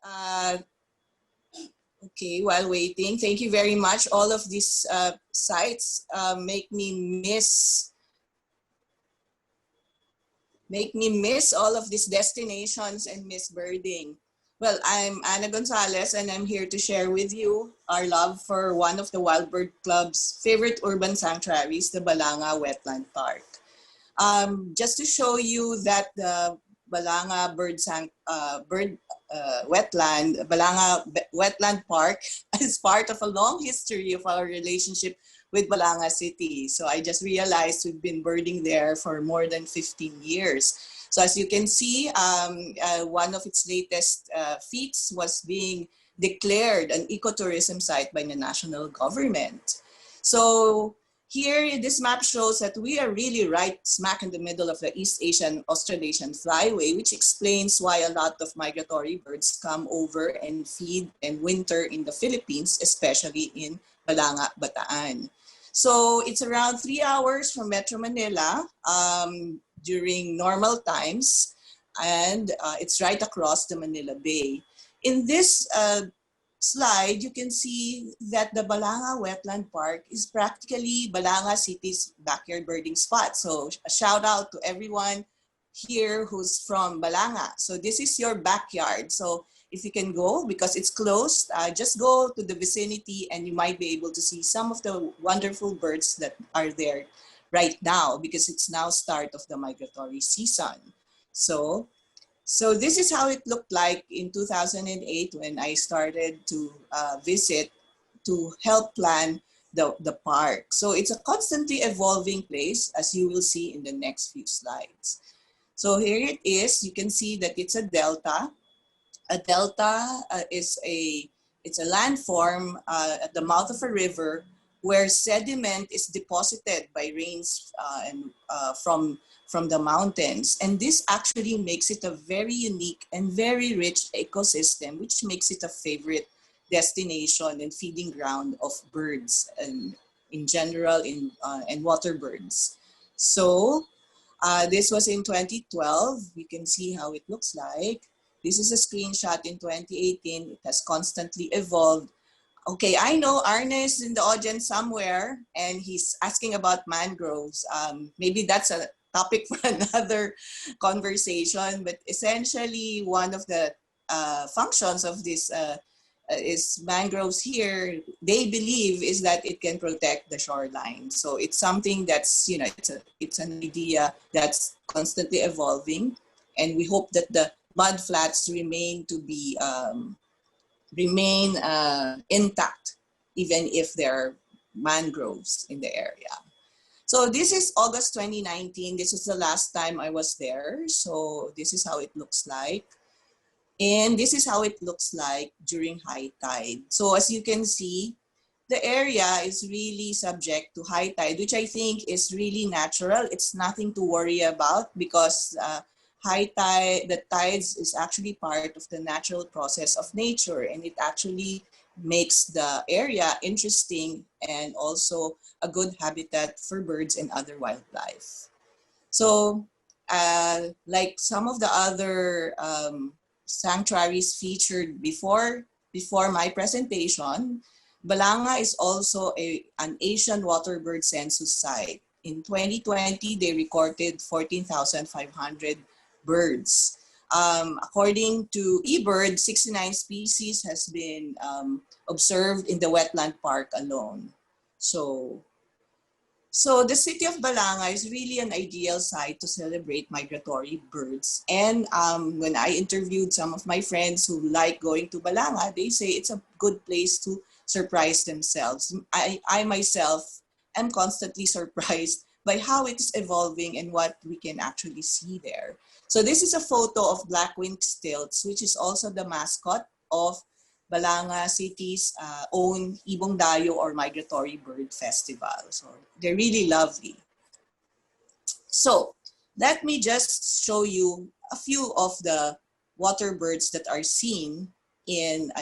Uh, okay, while waiting, thank you very much. All of these sites make me miss all of these destinations and miss birding. Well, I'm Anna Gonzales and I'm here to share with you our love for one of the Wild Bird Club's favorite urban sanctuaries, the Balanga Wetland Park. Just to show you that the Balanga Wetland Park is part of a long history of our relationship with Balanga City. So I just realized we've been birding there for more than 15 years. So as you can see, one of its latest feats was being declared an ecotourism site by the national government. So here, this map shows that we are really right smack in the middle of the East Asian Australasian flyway, which explains why a lot of migratory birds come over and feed and winter in the Philippines, especially in Balanga, Bataan. So it's around 3 hours from Metro Manila during normal times, and it's right across the Manila Bay. In this slide, you can see that the Balanga Wetland Park is practically Balanga City's backyard birding spot. So a shout out to everyone here who's from Balanga. So this is your backyard. So if you can go, because it's closed, just go to the vicinity and you might be able to see some of the wonderful birds that are there right now, because it's now start of the migratory season. So this is how it looked like in 2008 when I started to visit to help plan the park. So it's a constantly evolving place, as you will see in the next few slides. So here it is. You can see that it's a delta. A delta it's a landform at the mouth of a river where sediment is deposited by rains from the mountains. And this actually makes it a very unique and very rich ecosystem, which makes it a favorite destination and feeding ground of birds and in general and water birds. So this was in 2012. You can see how it looks like. This is a screenshot in 2018. It has constantly evolved. Okay, I know Arne is in the audience somewhere and he's asking about mangroves. Maybe that's a topic for another conversation, but essentially one of the functions of this is mangroves here, they believe is that it can protect the shoreline. So it's something that's, you know, it's an idea that's constantly evolving, and we hope that the mud flats remain intact, even if there are mangroves in the area. So this is August 2019. This is the last time I was there. So this is how it looks like. And this is how it looks like during high tide. So as you can see, the area is really subject to high tide, which I think is really natural. It's nothing to worry about because high tide, the tides is actually part of the natural process of nature, and it actually makes the area interesting and also a good habitat for birds and other wildlife. So like some of the other sanctuaries featured before my presentation, Balanga is also an Asian water bird census site. In 2020, they recorded 14,500 birds. According to eBird, 69 species has been observed in the wetland park alone. So the city of Balanga is really an ideal site to celebrate migratory birds. And when I interviewed some of my friends who like going to Balanga, they say it's a good place to surprise themselves. I myself am constantly surprised by how it's evolving and what we can actually see there. So this is a photo of black-winged stilts, which is also the mascot of Balanga City's own Ibong Dayo or Migratory Bird Festival. So they're really lovely. So let me just show you a few of the water birds that are seen in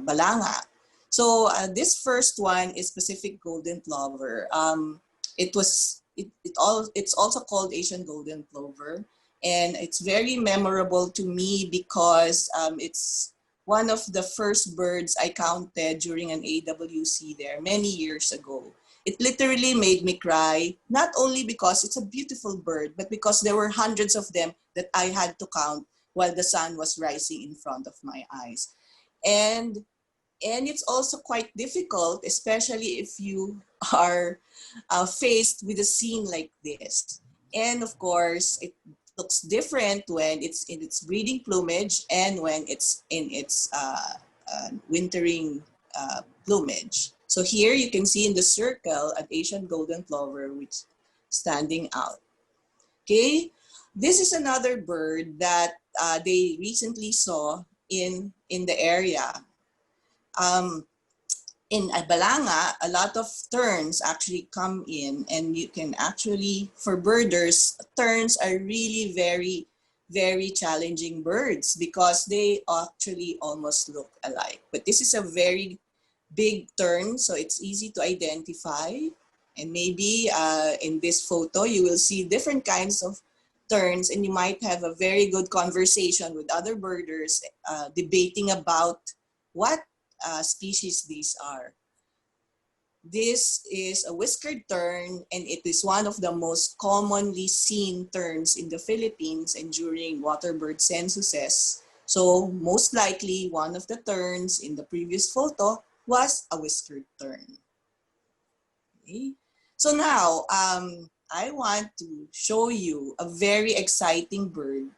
Balanga. So this first one is Pacific Golden Plover. It's also called Asian Golden Plover. And it's very memorable to me because it's one of the first birds I counted during an AWC there many years ago. It literally made me cry, not only because it's a beautiful bird, but because there were hundreds of them that I had to count while the sun was rising in front of my eyes. And it's also quite difficult, especially if you are faced with a scene like this. And of course, it looks different when it's in its breeding plumage and when it's in its wintering plumage. So here you can see in the circle an Asian golden plover which standing out. Okay, this is another bird that they recently saw in the area. Um, in Balanga, a lot of terns actually come in, and you can actually, for birders, terns are really very, very challenging birds because they actually almost look alike. But this is a very big tern, so it's easy to identify. And maybe in this photo, you will see different kinds of terns, and you might have a very good conversation with other birders debating about what species these are. This is a whiskered tern, and it is one of the most commonly seen terns in the Philippines and during waterbird censuses. So most likely one of the terns in the previous photo was a whiskered tern. Okay. So now I want to show you a very exciting bird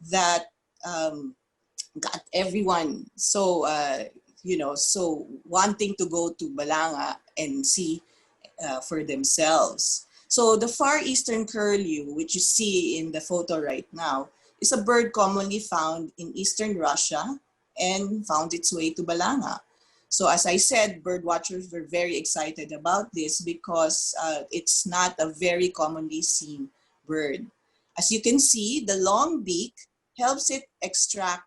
that got everyone so so wanting to go to Balanga and see for themselves. So the far eastern curlew, which you see in the photo right now, is a bird commonly found in eastern Russia and found its way to Balanga. So as I said, bird watchers were very excited about this because it's not a very commonly seen bird. As you can see, the long beak helps it extract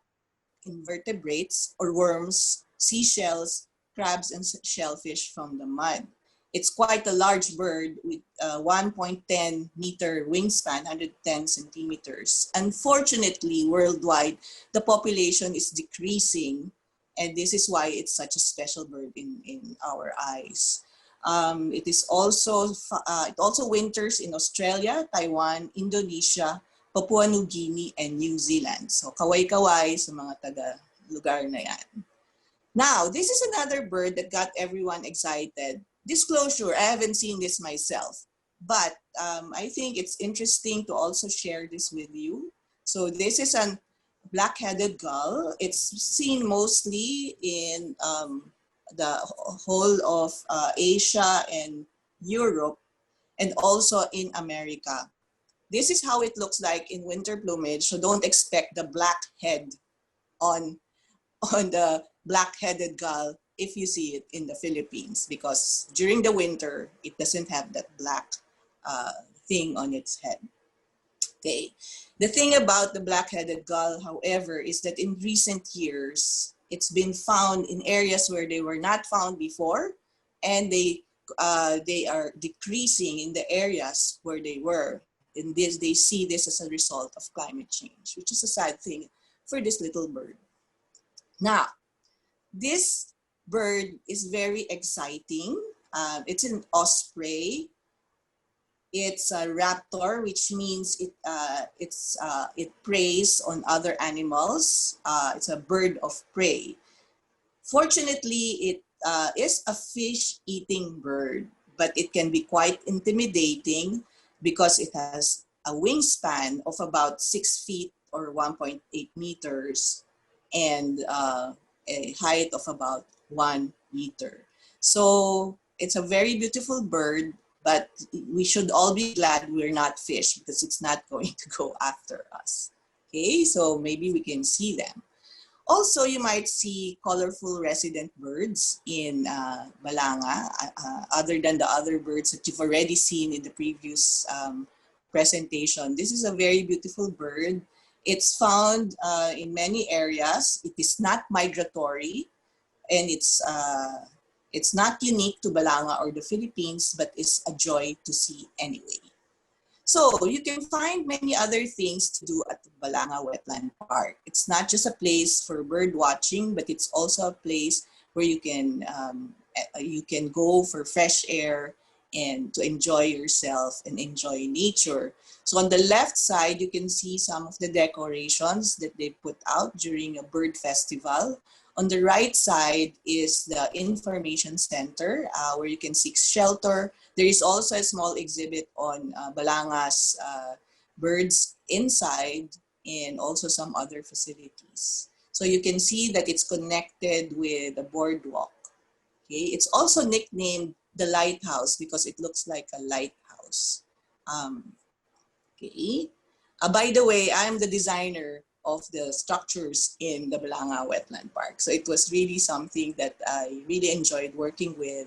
invertebrates or worms, seashells, crabs, and shellfish from the mud. It's quite a large bird with 1.10 meter wingspan, 110 centimeters. Unfortunately, worldwide, the population is decreasing, and this is why it's such a special bird in our eyes. It also winters in Australia, Taiwan, Indonesia, Papua New Guinea, and New Zealand. So kaway-kaway sa mga taga-lugar na yan. Now, this is another bird that got everyone excited. Disclosure, I haven't seen this myself, but I think it's interesting to also share this with you. So this is a black-headed gull. It's seen mostly in the whole of Asia and Europe, and also in America. This is how it looks like in winter plumage, so don't expect the black head on the black-headed gull if you see it in the Philippines, because during the winter, it doesn't have that black thing on its head. Okay. The thing about the black-headed gull, however, is that in recent years, it's been found in areas where they were not found before, and they are decreasing in the areas where they were. And they see this as a result of climate change, which is a sad thing for this little bird. Now, this bird is very exciting. It's an osprey. It's a raptor, which means it preys on other animals. It's a bird of prey. Fortunately, it is a fish-eating bird, but it can be quite intimidating because it has a wingspan of about 6 feet or 1.8 meters and a height of about 1 meter. So it's a very beautiful bird, but we should all be glad we're not fish because it's not going to go after us. Okay, so maybe we can see them. Also, you might see colorful resident birds in Balanga, other than the other birds that you've already seen in the previous presentation. This is a very beautiful bird. It's found in many areas. It is not migratory, and it's not unique to Balanga or the Philippines, but it's a joy to see anyway. So you can find many other things to do at the Balanga Wetland Park. It's not just a place for bird watching, but it's also a place where you can go for fresh air and to enjoy yourself and enjoy nature. So on the left side, you can see some of the decorations that they put out during a bird festival. On the right side is the information center where you can seek shelter. There is also a small exhibit on Balanga's birds inside and also some other facilities. So you can see that it's connected with a boardwalk. Okay, it's also nicknamed the lighthouse because it looks like a lighthouse. Um, okay. By the way, I'm the designer of the structures in the Balanga Wetland Park. So it was really something that I really enjoyed working with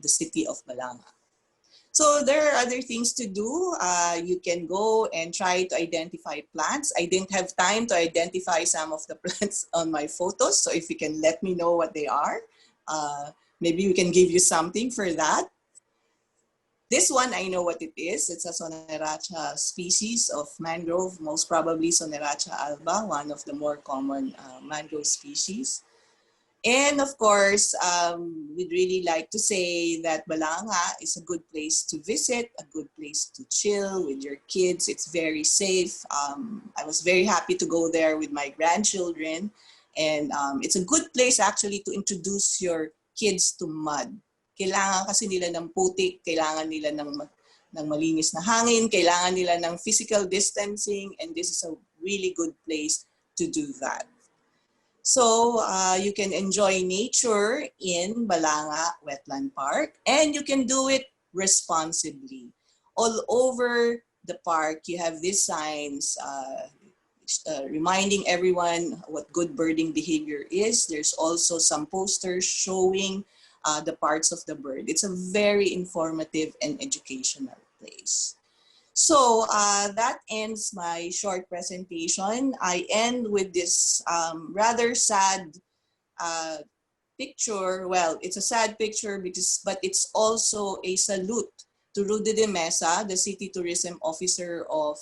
the city of Balanga. So there are other things to do. You can go and try to identify plants. I didn't have time to identify some of the plants on my photos. So if you can let me know what they are, uh, maybe we can give you something for that. This one, I know what it is. It's a Soneracha species of mangrove, most probably Soneracha alba, one of the more common mangrove species. And of course, we'd really like to say that Balanga is a good place to visit, a good place to chill with your kids. It's very safe. I was very happy to go there with my grandchildren. And it's a good place actually to introduce your kids to mud. Kailangan kasi nila ng putik, kailangan nila ng malinis na hangin, kailangan nila ng physical distancing, and this is a really good place to do that. So you can enjoy nature in Balanga Wetland Park, and you can do it responsibly. All over the park, you have these signs reminding everyone what good birding behavior is. There's also some posters showing the parts of the bird. It's a very informative and educational place. So that ends my short presentation. I end with this rather sad picture. Well, it's a sad picture but it's also a salute to Rudy de Mesa, the city tourism officer of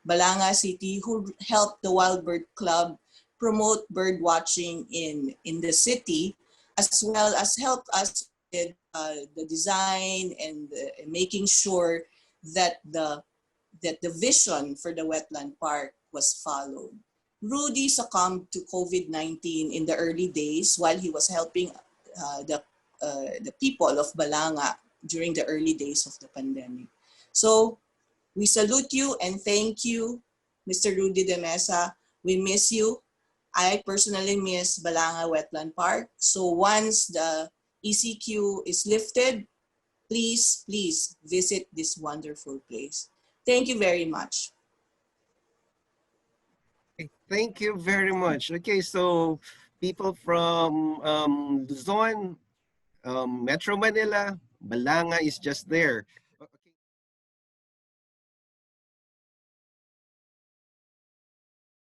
Balanga City, who helped the Wild Bird Club promote bird watching in the city, as well as helped us with the design and making sure that the vision for the wetland park was followed. Rudy succumbed to COVID-19 in the early days while he was helping the people of Balanga during the early days of the pandemic. So we salute you and thank you, Mr. Rudy de Mesa. We miss you. I personally miss Balanga Wetland Park. So once the ECQ is lifted, please visit this wonderful place. Thank you very much. Thank you very much. Okay, so people from Luzon, Metro Manila, Balanga is just there.